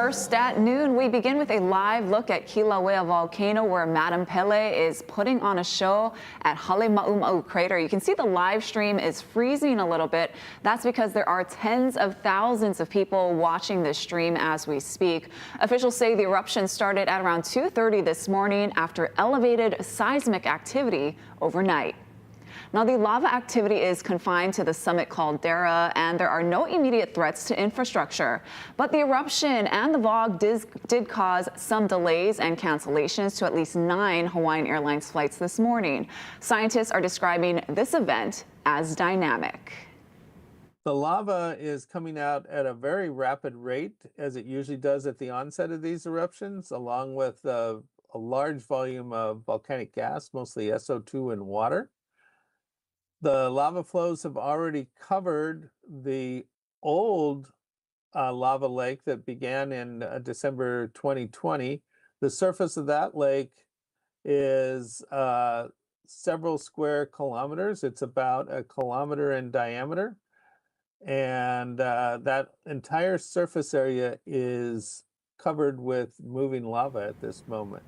First at noon, we begin with a live look at Kilauea Volcano, where Madame Pele is putting on a show at Halema'uma'u crater. You can see the live stream is freezing a little bit. That's because there are tens of thousands of people watching this stream as we speak. Officials say the eruption started at around 2:30 this morning after elevated seismic activity overnight. Now, the lava activity is confined to the summit caldera, and there are no immediate threats to infrastructure. But the eruption and the fog did cause some delays and cancellations to at least 9 Hawaiian Airlines flights this morning. Scientists are describing this event as dynamic. The lava is coming out at a very rapid rate, as it usually does at the onset of these eruptions, along with a large volume of volcanic gas, mostly SO2 and water. The lava flows have already covered the old lava lake that began in December 2020. The surface of that lake is several square kilometers. It's about a kilometer in diameter. And that entire surface area is covered with moving lava at this moment.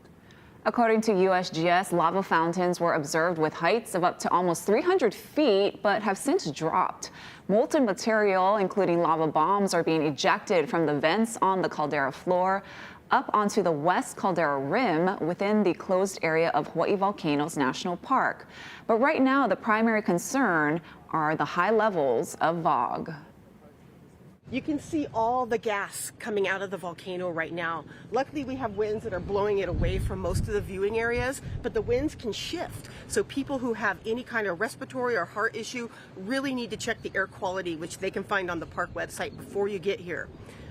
According to USGS, lava fountains were observed with heights of up to almost 300 feet, but have since dropped. Molten material, including lava bombs, are being ejected from the vents on the caldera floor up onto the west caldera rim within the closed area of Hawaii Volcanoes National Park. But right now, the primary concern are the high levels of fog. You can see all the gas coming out of the volcano right now. Luckily, we have winds that are blowing it away from most of the viewing areas, but the winds can shift. So people who have any kind of respiratory or heart issue really need to check the air quality, which they can find on the park website before you get here.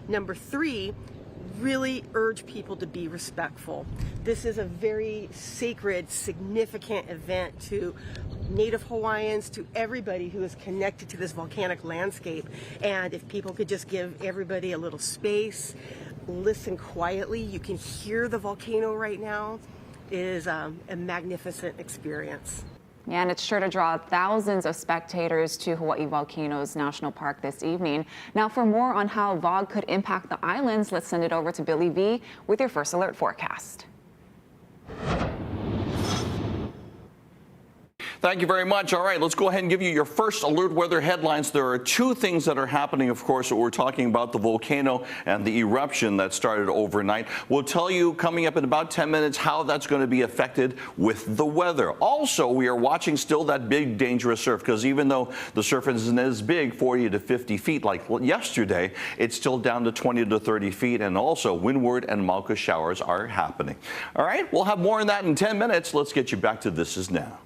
Number 3, really urge people to be respectful. This is a very sacred, significant event to Native Hawaiians, to everybody who is connected to this volcanic landscape. And if people could just give everybody a little space, listen quietly. You can hear the volcano right now. It is a magnificent experience. Yeah, and it's sure to draw thousands of spectators to Hawaii Volcanoes National Park this evening. Now, for more on how fog could impact the islands, let's send it over to Billy V with your first alert forecast. Thank you very much. All right, let's go ahead and give you your first alert weather headlines. There are 2 things that are happening, of course. We're talking about the volcano and the eruption that started overnight. We'll tell you coming up in about 10 minutes how that's going to be affected with the weather. Also, we are watching still that big dangerous surf, because even though the surf isn't as big, 40 to 50 feet like yesterday, it's still down to 20 to 30 feet. And also windward and mauka showers are happening. All right, we'll have more on that in 10 minutes. Let's get you back to This Is Now.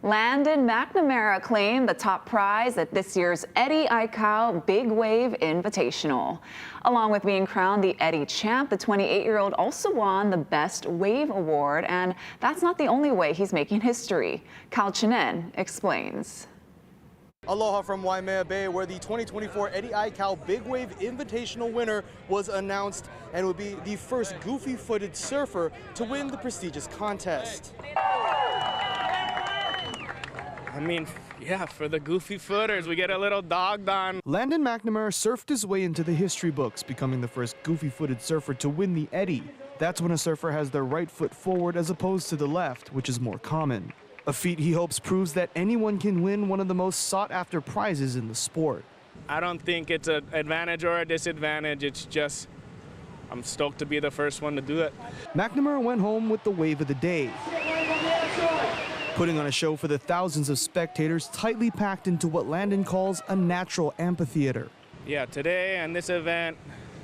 Landon McNamara claimed the top prize at this year's Eddie Aikau Big Wave Invitational. Along with being crowned the Eddie champ, the 28-year-old also won the Best Wave Award, and that's not the only way he's making history. Kal Chinen explains. Aloha from Waimea Bay, where the 2024 Eddie Aikau Big Wave Invitational winner was announced and would be the first goofy-footed surfer to win the prestigious contest. I mean, yeah, for the goofy footers, we get a little dogged on. Landon McNamara surfed his way into the history books, becoming the first goofy-footed surfer to win the Eddie. That's when a surfer has their right foot forward as opposed to the left, which is more common. A feat he hopes proves that anyone can win one of the most sought-after prizes in the sport. I don't think it's an advantage or a disadvantage. It's just, I'm stoked to be the first one to do it. McNamara went home with the wave of the day, putting on a show for the thousands of spectators tightly packed into what Landon calls a natural amphitheater. Yeah, today and this event,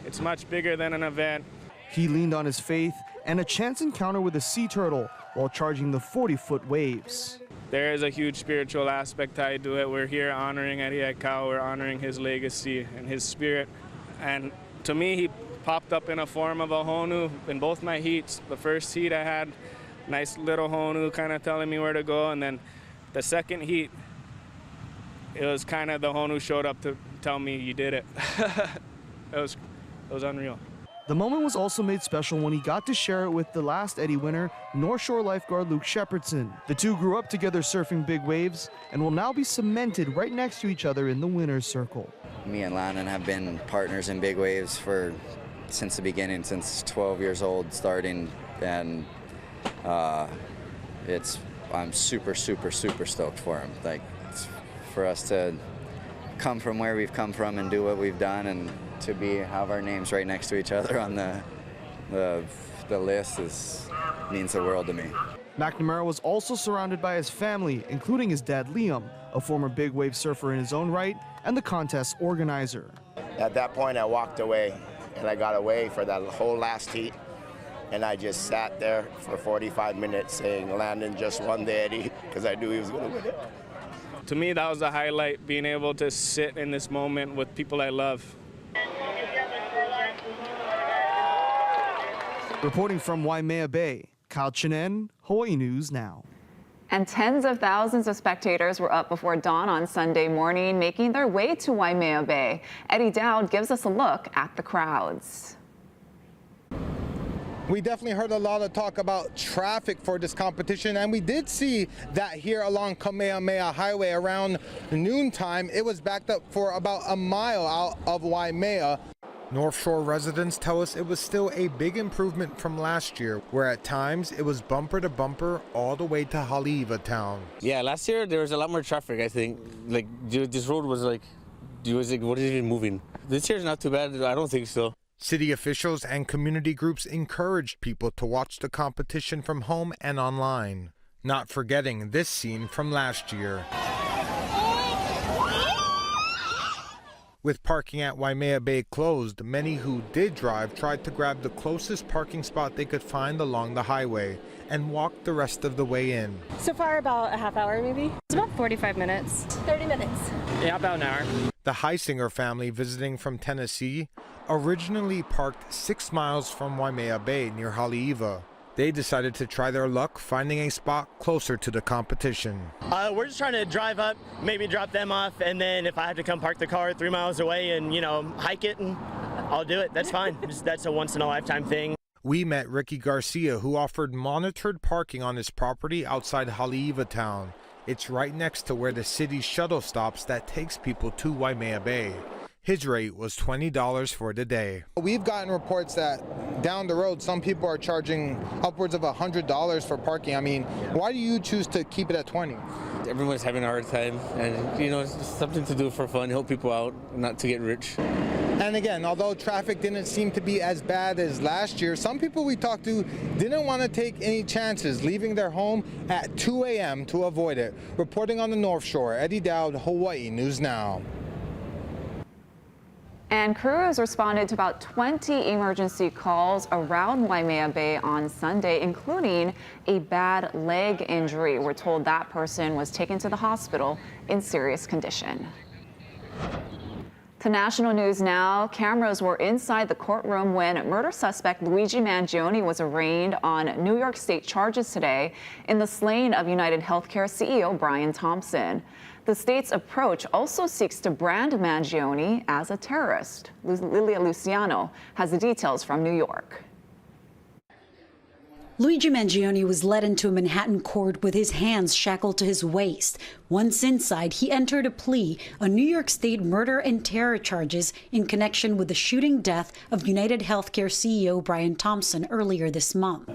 it's much bigger than an event. He leaned on his faith and a chance encounter with a sea turtle while charging the 40-foot waves. There is a huge spiritual aspect tied to it. We're here honoring Eddie Aikau. We're honoring his legacy and his spirit. And to me, he popped up in a form of a honu in both my heats. The first heat I had nice little honu kind of telling me where to go, and then the second heat, it was kind of the honu showed up to tell me you did it. It was unreal. The moment was also made special when he got to share it with the last Eddie winner, North Shore lifeguard Luke Shepardson. The two grew up together surfing big waves and will now be cemented right next to each other in the winner's circle. Me and Landon have been partners in big waves since the beginning, since 12 years old starting, and I'm super stoked for him. Like, for us to come from where we've come from and do what we've done, and to have our names right next to each other on the list means the world to me. McNamara was also surrounded by his family, including his dad Liam, a former big wave surfer in his own right, and the contest organizer. At that point, I walked away, and I got away for that whole last heat, and I just sat there for 45 minutes saying Landon just won the Eddie, because I knew he was going to win it. To me, that was a highlight, being able to sit in this moment with people I love. Reporting from Waimea Bay, Kyle Chinen, Hawaii News Now. And tens of thousands of spectators were up before dawn on Sunday morning, making their way to Waimea Bay. Eddie Dowd gives us a look at the crowds. We definitely heard a lot of talk about traffic for this competition, and we did see that here along Kamehameha Highway around noontime. It was backed up for about a mile out of Waimea. North Shore residents tell us it was still a big improvement from last year, where at times it was bumper to bumper all the way to Haleiwa town. Yeah, last year there was a lot more traffic, I think. Like, this road was like, what is even moving? This year's not too bad, I don't think so. City officials and community groups encouraged people to watch the competition from home and online, not forgetting this scene from last year. With parking at Waimea Bay closed, many who did drive tried to grab the closest parking spot they could find along the highway and walk the rest of the way in. So far, about a half hour maybe. It's about 45 minutes. 30 minutes. Yeah, about an hour. The Heisinger family, visiting from Tennessee, originally parked 6 miles from Waimea Bay near Haleiwa. They decided to try their luck finding a spot closer to the competition. We're just trying to drive up, maybe drop them off, and then if I have to come park the car 3 miles away and, hike it, and I'll do it. That's fine. That's a once-in-a-lifetime thing. We met Ricky Garcia, who offered monitored parking on his property outside Haleiwa town. It's right next to where the city's shuttle stops that takes people to Waimea Bay. His rate was $20 for the day. We've gotten reports that down the road, some people are charging upwards of $100 for parking. I mean, why do you choose to keep it at $20? Everyone's having a hard time, and it's just something to do for fun, help people out, not to get rich. And again, although traffic didn't seem to be as bad as last year, some people we talked to didn't want to take any chances, leaving their home at 2 a.m. to avoid it. Reporting on the North Shore, Eddie Dowd, Hawaii News Now. And crews responded to about 20 emergency calls around Waimea Bay on Sunday, including a bad leg injury. We're told that person was taken to the hospital in serious condition. To national news now, cameras were inside the courtroom when murder suspect Luigi Mangione was arraigned on New York State charges today in the slaying of United Healthcare CEO Brian Thompson. The state's approach also seeks to brand Mangione as a terrorist. Lilia Luciano has the details from New York. Luigi Mangione was led into a Manhattan court with his hands shackled to his waist. Once inside, he entered a plea on New York State murder and terror charges in connection with the shooting death of United Healthcare CEO Brian Thompson earlier this month.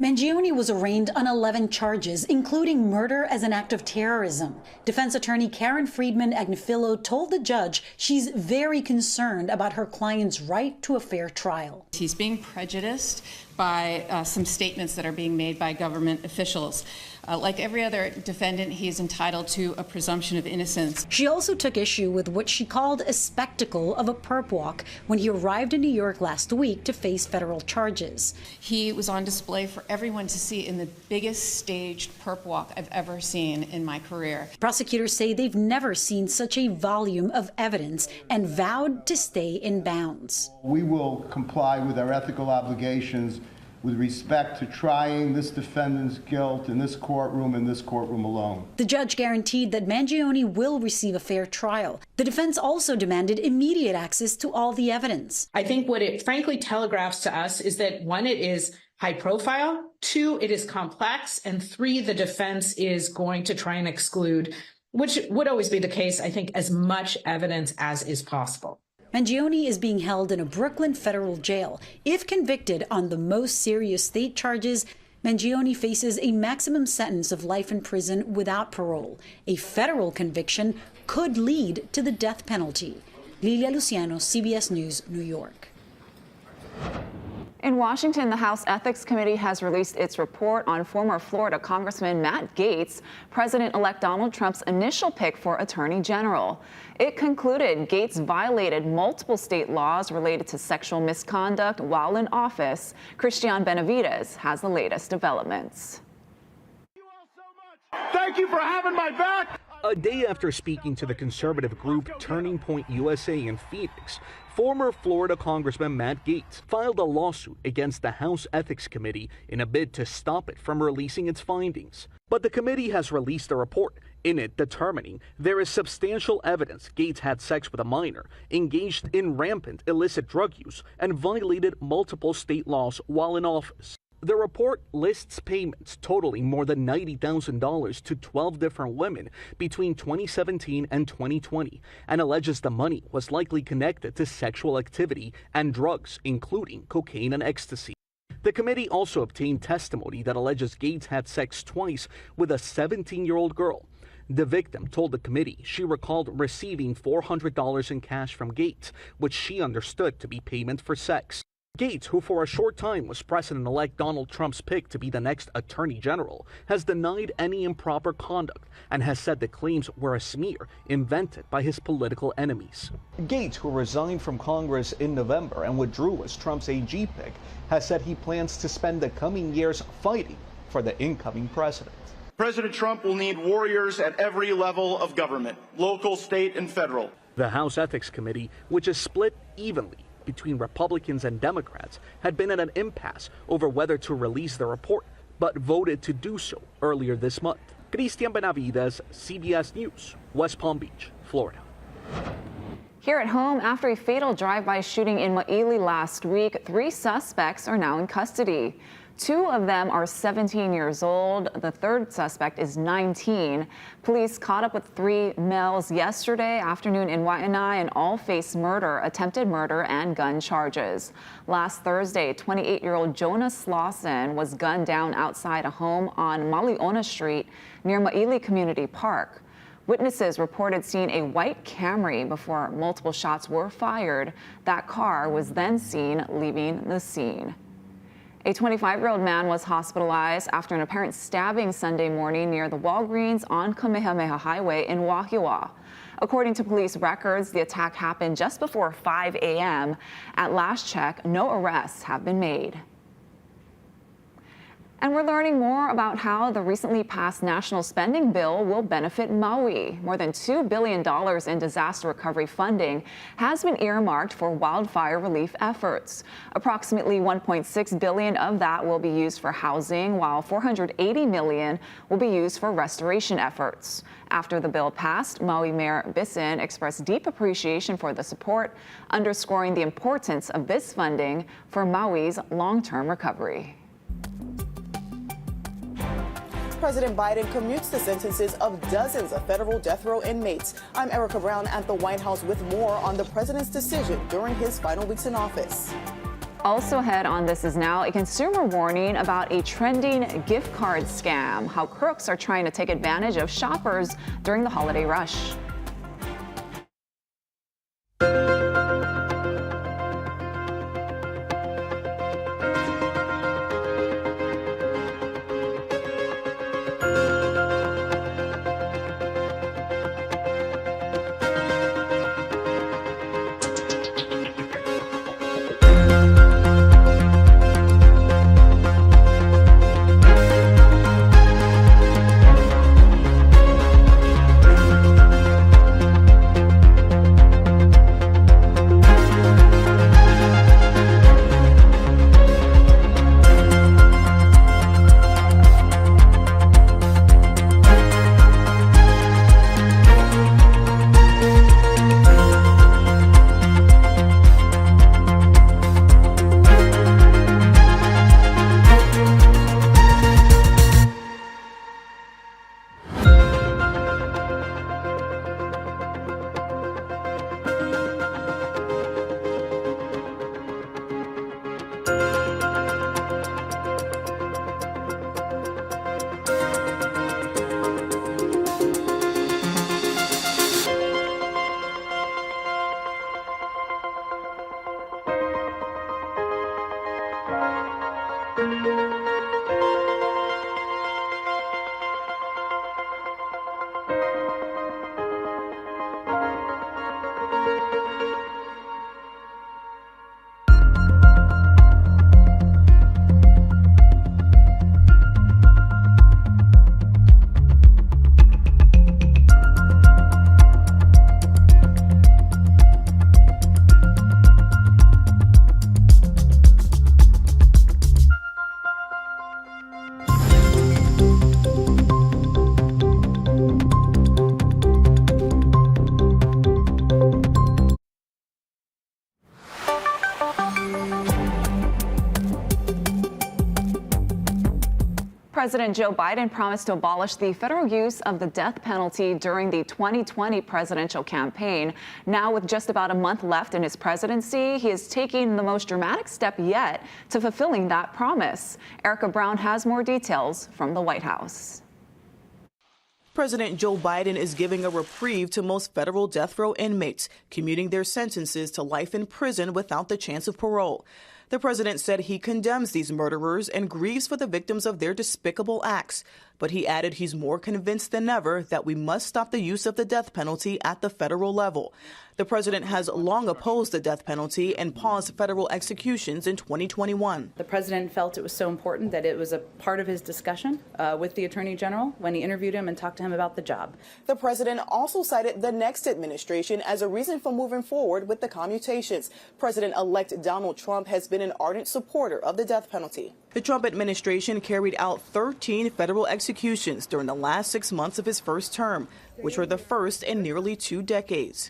Mangione was arraigned on 11 charges, including murder as an act of terrorism. Defense attorney Karen Friedman Agnifilo told the judge she's very concerned about her client's right to a fair trial. He's being prejudiced by some statements that are being made by government officials. Like every other defendant, he is entitled to a presumption of innocence. She also took issue with what she called a spectacle of a perp walk when he arrived in New York last week to face federal charges. He was on display for everyone to see in the biggest staged perp walk I've ever seen in my career. Prosecutors say they've never seen such a volume of evidence and vowed to stay in bounds. We will comply with our ethical obligations with respect to trying this defendant's guilt in this courtroom and this courtroom alone. The judge guaranteed that Mangione will receive a fair trial. The defense also demanded immediate access to all the evidence. I think what it frankly telegraphs to us is that, one, it is high profile, two, it is complex, and three, the defense is going to try and exclude, which would always be the case, I think, as much evidence as is possible. Mangione is being held in a Brooklyn federal jail. If convicted on the most serious state charges, Mangione faces a maximum sentence of life in prison without parole. A federal conviction could lead to the death penalty. Lilia Luciano, CBS News, New York. In Washington, the House Ethics Committee has released its report on former Florida Congressman Matt Gaetz, President-elect Donald Trump's initial pick for Attorney General. It concluded Gaetz violated multiple state laws related to sexual misconduct while in office. Christian Benavides has the latest developments. Thank you for having my back. A day after speaking to the conservative group Turning Point USA in Phoenix, former Florida Congressman Matt Gaetz filed a lawsuit against the House Ethics Committee in a bid to stop it from releasing its findings. But the committee has released a report, in it determining there is substantial evidence Gaetz had sex with a minor, engaged in rampant illicit drug use, and violated multiple state laws while in office. The report lists payments totaling more than $90,000 to 12 different women between 2017 and 2020 and alleges the money was likely connected to sexual activity and drugs, including cocaine and ecstasy. The committee also obtained testimony that alleges Gaetz had sex twice with a 17-year-old girl. The victim told the committee she recalled receiving $400 in cash from Gaetz, which she understood to be payment for sex. Gaetz, who for a short time was President-elect Donald Trump's pick to be the next Attorney General, has denied any improper conduct and has said the claims were a smear invented by his political enemies. Gaetz, who resigned from Congress in November and withdrew as Trump's AG pick, has said he plans to spend the coming years fighting for the incoming president. President Trump will need warriors at every level of government, local, state, and federal. The House Ethics Committee, which is split evenly between Republicans and Democrats, had been at an impasse over whether to release the report, but voted to do so earlier this month. Christian Benavides, CBS News, West Palm Beach, Florida. Here at home, after a fatal drive-by shooting in Maui last week, 3 suspects are now in custody. 2 of them are 17 years old. The third suspect is 19. Police caught up with 3 males yesterday afternoon in Waianae and all face murder, attempted murder, and gun charges. Last Thursday, 28-year-old Jonas Lawson was gunned down outside a home on Maliona Street near Maili Community Park. Witnesses reported seeing a white Camry before multiple shots were fired. That car was then seen leaving the scene. A 25-year-old man was hospitalized after an apparent stabbing Sunday morning near the Walgreens on Kamehameha Highway in Wahiawa. According to police records, the attack happened just before 5 a.m. At last check, no arrests have been made. And we're learning more about how the recently passed national spending bill will benefit Maui. More than $2 billion in disaster recovery funding has been earmarked for wildfire relief efforts. Approximately $1.6 billion of that will be used for housing, while $480 million will be used for restoration efforts. After the bill passed, Maui Mayor Bisson expressed deep appreciation for the support, underscoring the importance of this funding for Maui's long-term recovery. President Biden commutes the sentences of dozens of federal death row inmates. I'm Erica Brown at the White House with more on the president's decision during his final weeks in office. Also ahead on This Is Now, a consumer warning about a trending gift card scam, how crooks are trying to take advantage of shoppers during the holiday rush. President Joe Biden promised to abolish the federal use of the death penalty during the 2020 presidential campaign. Now, with just about a month left in his presidency, he is taking the most dramatic step yet to fulfilling that promise. Erica Brown has more details from the White House. President Joe Biden is giving a reprieve to most federal death row inmates, commuting their sentences to life in prison without the chance of parole. The president said he condemns these murderers and grieves for the victims of their despicable acts. But he added he's more convinced than ever that we must stop the use of the death penalty at the federal level. The president has long opposed the death penalty and paused federal executions in 2021. The president felt it was so important that it was a part of his discussion with the attorney general when he interviewed him and talked to him about the job. The president also cited the next administration as a reason for moving forward with the commutations. President-elect Donald Trump has been an ardent supporter of the death penalty. The Trump administration carried out 13 federal executions during the last 6 months of his first term, which were the first in nearly 2 decades.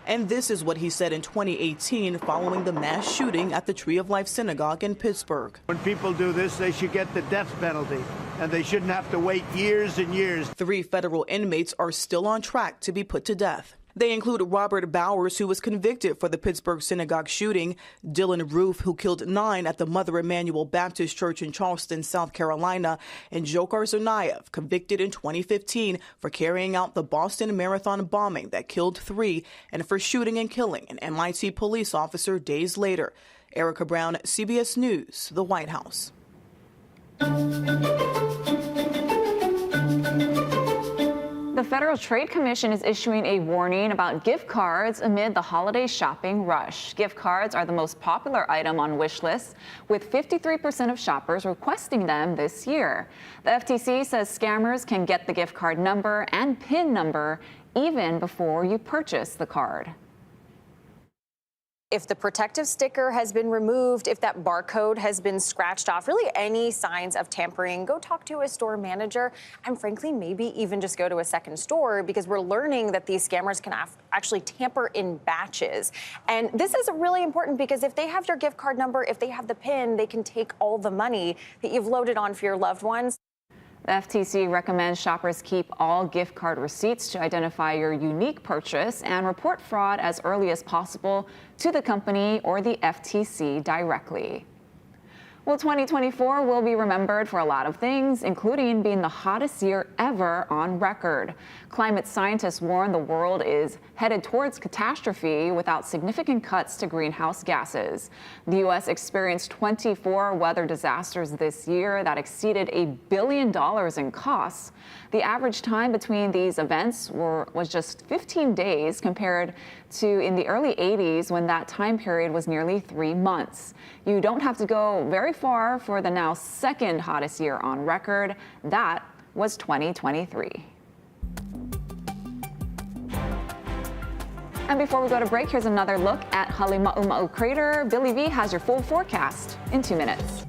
And this is what he said in 2018 following the mass shooting at the Tree of Life Synagogue in Pittsburgh. When people do this, they should get the death penalty, and they shouldn't have to wait years and years. 3 federal inmates are still on track to be put to death. They include Robert Bowers, who was convicted for the Pittsburgh synagogue shooting, Dylan Roof, who killed 9 at the Mother Emanuel Baptist Church in Charleston, South Carolina, and Dzhokhar Tsarnaev, convicted in 2015 for carrying out the Boston Marathon bombing that killed 3 and for shooting and killing an MIT police officer days later. Erica Brown, CBS News, the White House. The Federal Trade Commission is issuing a warning about gift cards amid the holiday shopping rush. Gift cards are the most popular item on wish lists, with 53% of shoppers requesting them this year. The FTC says scammers can get the gift card number and PIN number even before you purchase the card. If the protective sticker has been removed, if that barcode has been scratched off, really any signs of tampering, go talk to a store manager and frankly, maybe even just go to a second store, because we're learning that these scammers can actually tamper in batches. And this is really important because if they have your gift card number, if they have the PIN, they can take all the money that you've loaded on for your loved ones. The FTC recommends shoppers keep all gift card receipts to identify your unique purchase and report fraud as early as possible to the company or the FTC directly. Well, 2024 will be remembered for a lot of things, including being the hottest year ever on record. Climate scientists warn the world is headed towards catastrophe without significant cuts to greenhouse gases. The U.S. experienced 24 weather disasters this year that exceeded $1 billion in costs. The average time between these events was just 15 days compared to in the early 80s, when that time period was nearly 3 months. You don't have to go very far for the now second hottest year on record. That was 2023. And before we go to break, here's another look at Halemaumau crater. Billy V has your full forecast in 2 minutes.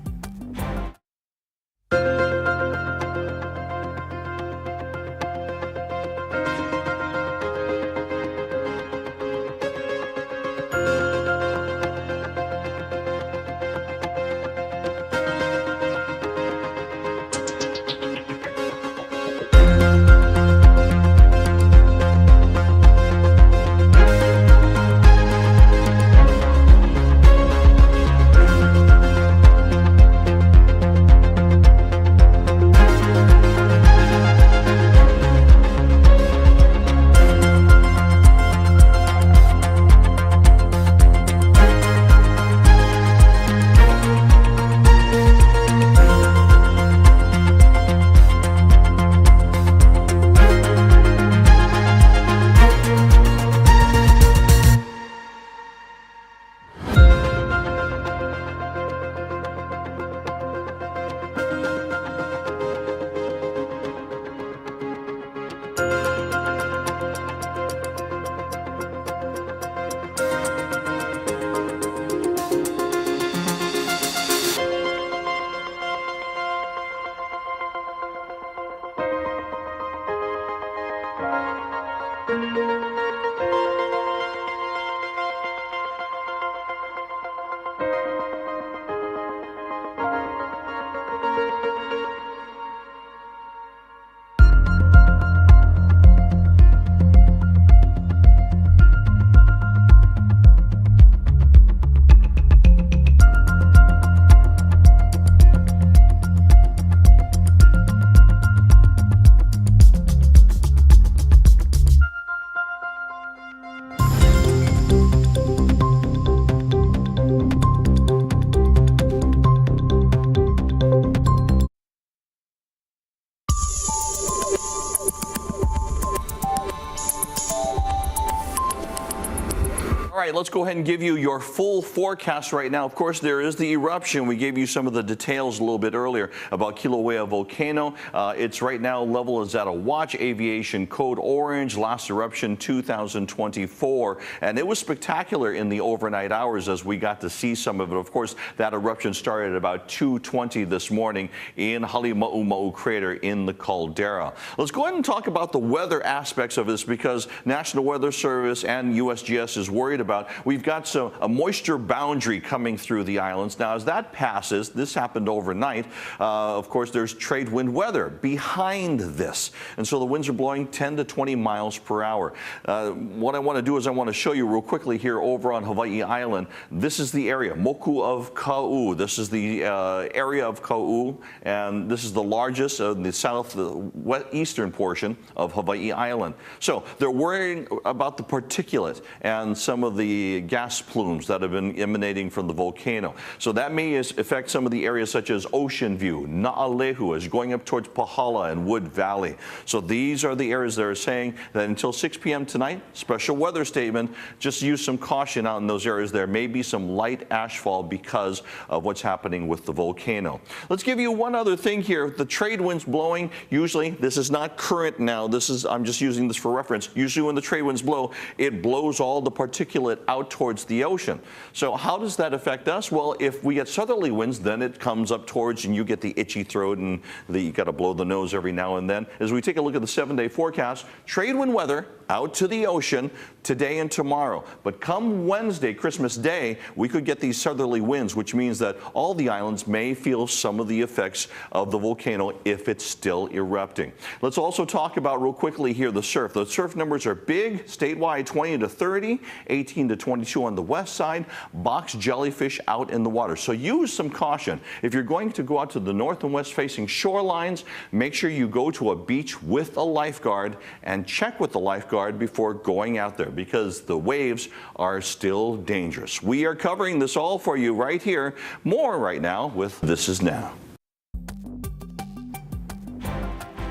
let's go ahead and give you your full forecast right now. Of course, there is the eruption. We gave you some of the details a little bit earlier about Kilauea Volcano. It's right now level is at a watch, aviation code orange, last eruption 2024. And it was spectacular in the overnight hours as we got to see some of it. Of course, that eruption started at about 2:20 this morning in Hawaiian crater in the caldera. Let's go ahead and talk about the weather aspects of this, because National Weather Service and USGS is worried about. We've got a moisture boundary coming through the islands. Now, as that passes, this happened overnight. Of course, there's trade wind weather behind this. And so the winds are blowing 10 to 20 miles per hour. What I want to do is I want to show you real quickly here over on Hawaii Island. This is the area, Moku of Kau. This is the area of Kau, and this is the largest of the southeastern portion of Hawaii Island. So they're worrying about the particulate and some of the gas plumes that have been emanating from the volcano. So that may affect some of the areas such as Ocean View, Na'alehu, as going up towards Pahala and Wood Valley. So these are the areas that are saying that until 6 p.m. tonight, special weather statement, just use some caution out in those areas. There may be some light ashfall because of what's happening with the volcano. Let's give you one other thing here. The trade winds blowing, usually, this is not current now. I'm just using this for reference. Usually when the trade winds blow, it blows all the particulate out towards the ocean. So how does that affect us? Well, if we get southerly winds, then it comes up towards and you get the itchy throat and you got to blow the nose every now and then. As we take a look at the 7-day forecast, trade wind weather out to the ocean today and tomorrow. But come Wednesday, Christmas Day, we could get these southerly winds, which means that all the islands may feel some of the effects of the volcano if it's still erupting. Let's also talk about real quickly here the surf. The surf numbers are big, statewide 20 to 30, 18 to 22 on the west side, box jellyfish out in the water. So use some caution. If you're going to go out to the north and west facing shorelines, make sure you go to a beach with a lifeguard and check with the lifeguard before going out there, because the waves are still dangerous. We are covering this all for you right here. More right now with This Is Now.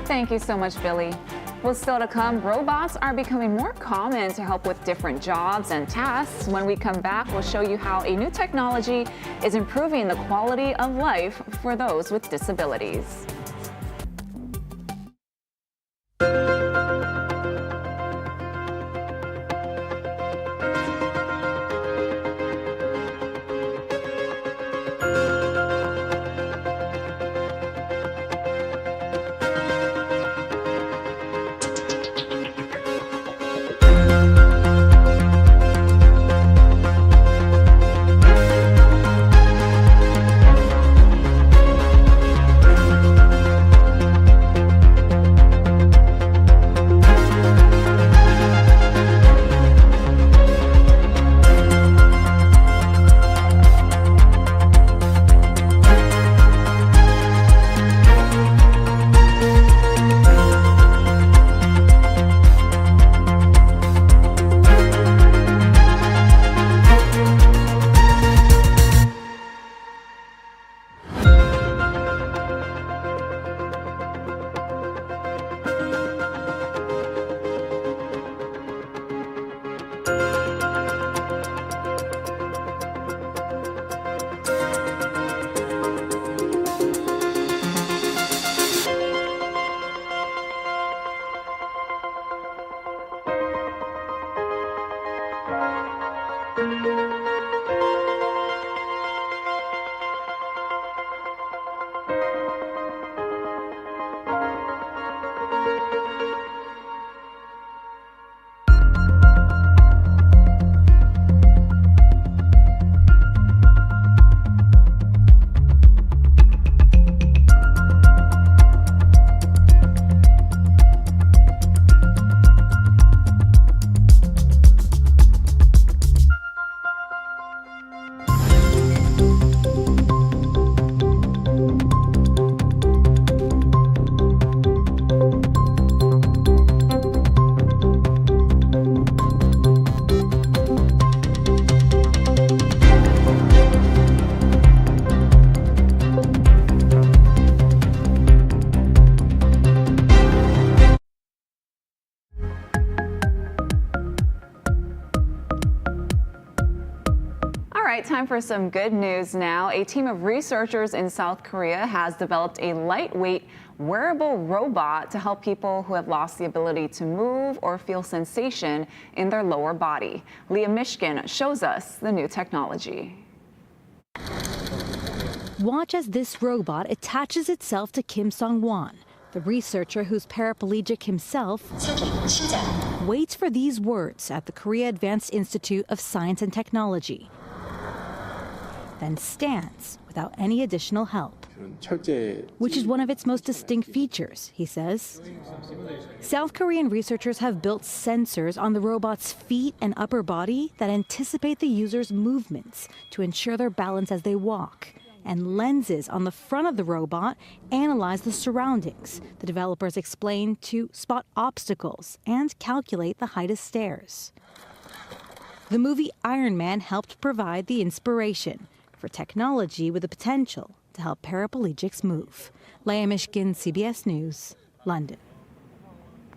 Thank you so much, Billy. Well, still to come, robots are becoming more common to help with different jobs and tasks. When we come back, we'll show you how a new technology is improving the quality of life for those with disabilities. time for some good news now. A team of researchers in South Korea has developed a lightweight wearable robot to help people who have lost the ability to move or feel sensation in their lower body. Leah Mishkin shows us the new technology. Watch as this robot attaches itself to Kim Song-won, the researcher who's paraplegic himself, waits for these words at the Korea Advanced Institute of Science and Technology, then stands without any additional help, which is one of its most distinct features, he says. South Korean researchers have built sensors on the robot's feet and upper body that anticipate the user's movements to ensure their balance as they walk. And lenses on the front of the robot analyze the surroundings, the developers explain, to spot obstacles and calculate the height of stairs. The movie Iron Man helped provide the inspiration for technology with the potential to help paraplegics move. Leah Mishkin, CBS News, London.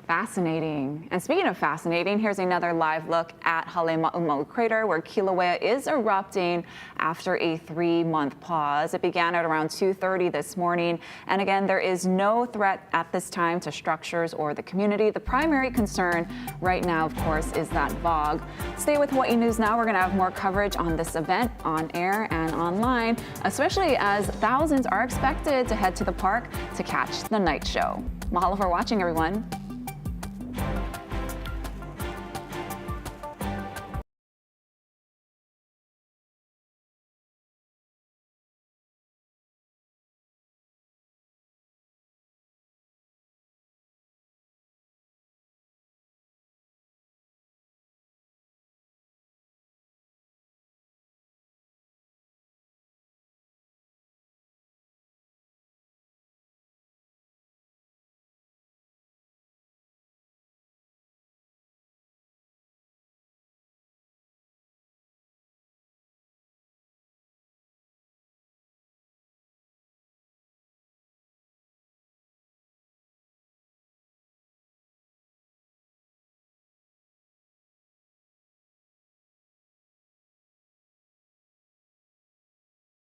Fascinating. And speaking of fascinating, here's another live look at Hale-Ma'uma'u crater, where Kilauea is erupting after a 3-month pause. It began at around 2:30 this morning. And again, there is no threat at this time to structures or the community. The primary concern right now, of course, is that fog. Stay with Hawaii News Now. We're going to have more coverage on this event on air and online, especially as thousands are expected to head to the park to catch the night show. Mahalo for watching, everyone.